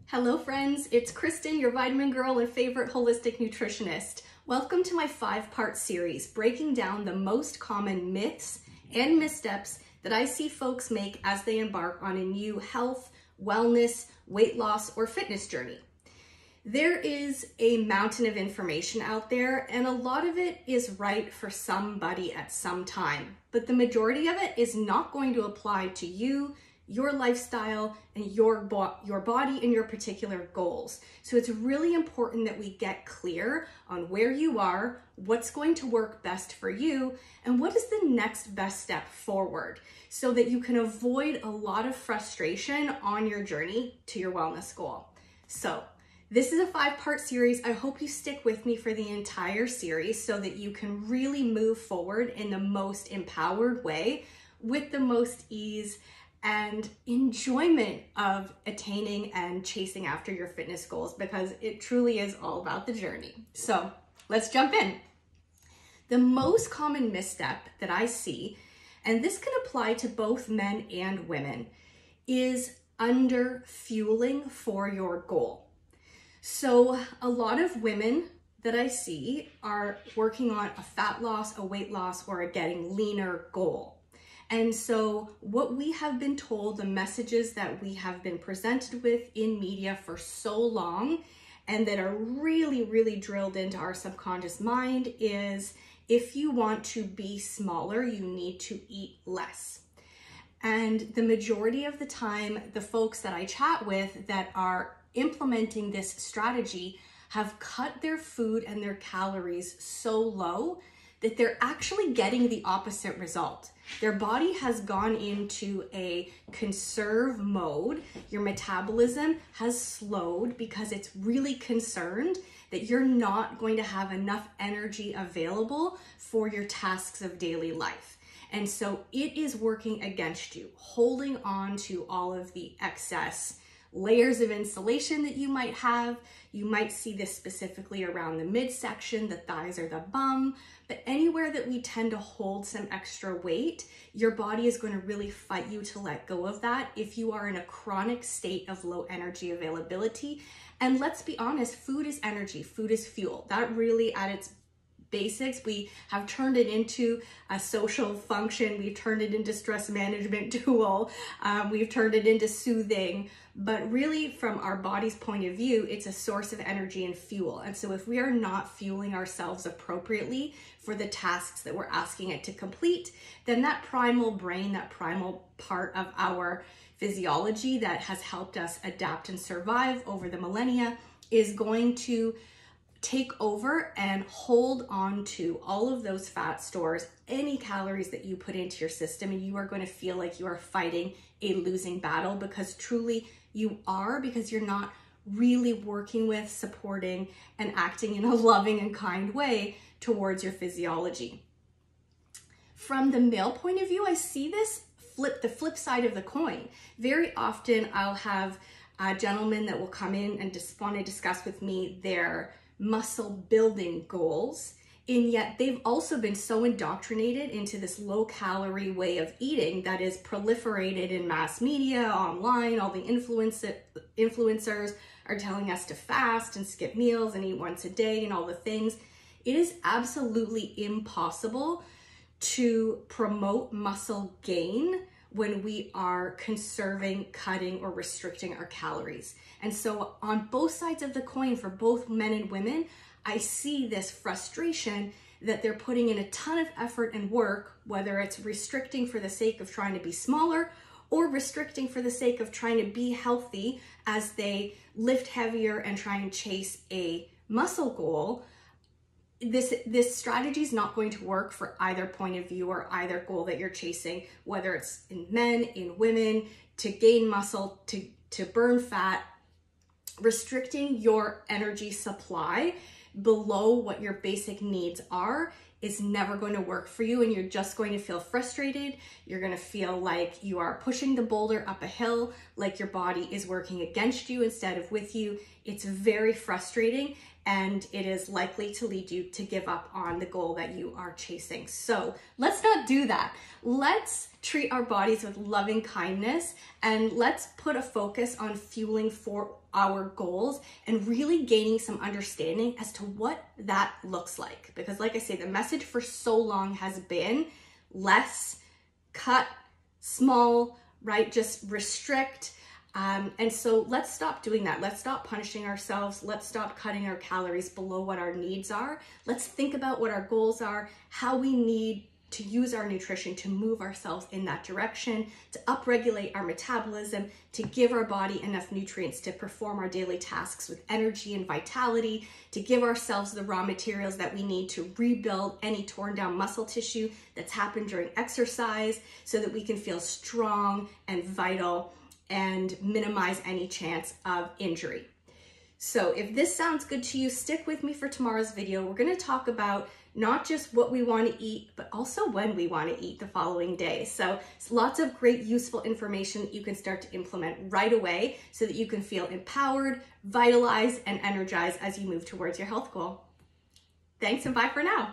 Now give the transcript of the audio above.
Hello friends, it's Kristen, your vitamin girl and favorite holistic nutritionist. Welcome to my 5-part series, breaking down the most common myths and missteps that I see folks make as they embark on a new health, wellness, weight loss, or fitness journey. There is a mountain of information out there, and a lot of it is right for somebody at some time, but the majority of it is not going to apply to you, your lifestyle, and your body and your particular goals. So it's really important that we get clear on where you are, what's going to work best for you, and what is the next best step forward so that you can avoid a lot of frustration on your journey to your wellness goal. So this is a 5-part series. I hope you stick with me for the entire series so that you can really move forward in the most empowered way with the most ease and enjoyment of attaining and chasing after your fitness goals, because it truly is all about the journey. So let's jump in. The most common misstep that I see, and this can apply to both men and women, is under fueling for your goal. So a lot of women that I see are working on a fat loss, a weight loss, or a getting leaner goal. And so what we have been told, the messages that we have been presented with in media for so long, and that are really, really drilled into our subconscious mind, is if you want to be smaller, you need to eat less. And the majority of the time, the folks that I chat with that are implementing this strategy have cut their food and their calories so low that they're actually getting the opposite result. Their body has gone into a conserve mode. Your metabolism has slowed because it's really concerned that you're not going to have enough energy available for your tasks of daily life. And so it is working against you, holding on to all of the excess layers of insulation that you might have. You might see this specifically around the midsection, the thighs or the bum, but anywhere that we tend to hold some extra weight, your body is going to really fight you to let go of that if you are in a chronic state of low energy availability. And let's be honest, food is energy, food is fuel. That really at its basics, we have turned it into a social function. We've turned it into stress management tool. We've turned it into soothing, but really from our body's point of view, it's a source of energy and fuel. And so if we are not fueling ourselves appropriately for the tasks that we're asking it to complete, then that primal brain, that primal part of our physiology that has helped us adapt and survive over the millennia is going to take over and hold on to all of those fat stores, any calories that you put into your system, and you are going to feel like you are fighting a losing battle, because truly you are, because you're not really working with, supporting, and acting in a loving and kind way towards your physiology. From the male point of view, I see this the flip side of the coin. Very often I'll have gentlemen that will come in and just want to discuss with me their muscle building goals, and yet they've also been so indoctrinated into this low calorie way of eating that is proliferated in mass media, online. All the influencers are telling us to fast and skip meals and eat once a day and all the things. It is absolutely impossible to promote muscle gain when we are conserving, cutting, or restricting our calories. And so on both sides of the coin, for both men and women, I see this frustration that they're putting in a ton of effort and work, whether it's restricting for the sake of trying to be smaller or restricting for the sake of trying to be healthy as they lift heavier and try and chase a muscle goal. This strategy is not going to work for either point of view or either goal that you're chasing, whether it's in men, in women, to gain muscle, to burn fat. Restricting your energy supply below what your basic needs are is never going to work for you, and you're just going to feel frustrated. You're going to feel like you are pushing the boulder up a hill, like your body is working against you instead of with you. It's very frustrating, and it is likely to lead you to give up on the goal that you are chasing. So let's not do that. Let's treat our bodies with loving kindness, and let's put a focus on fueling for our goals and really gaining some understanding as to what that looks like. Because like I say, the message for so long has been less, cut, small, right? Just restrict. And so let's stop doing that. Let's stop punishing ourselves. Let's stop cutting our calories below what our needs are. Let's think about what our goals are, how we need to use our nutrition to move ourselves in that direction, to upregulate our metabolism, to give our body enough nutrients to perform our daily tasks with energy and vitality, to give ourselves the raw materials that we need to rebuild any torn down muscle tissue that's happened during exercise so that we can feel strong and vital and minimize any chance of injury. So if this sounds good to you, stick with me for tomorrow's video. We're going to talk about not just what we want to eat, but also when we want to eat the following day. So it's lots of great useful information that you can start to implement right away so that you can feel empowered, vitalized, and energized as you move towards your health goal. Thanks and bye for now.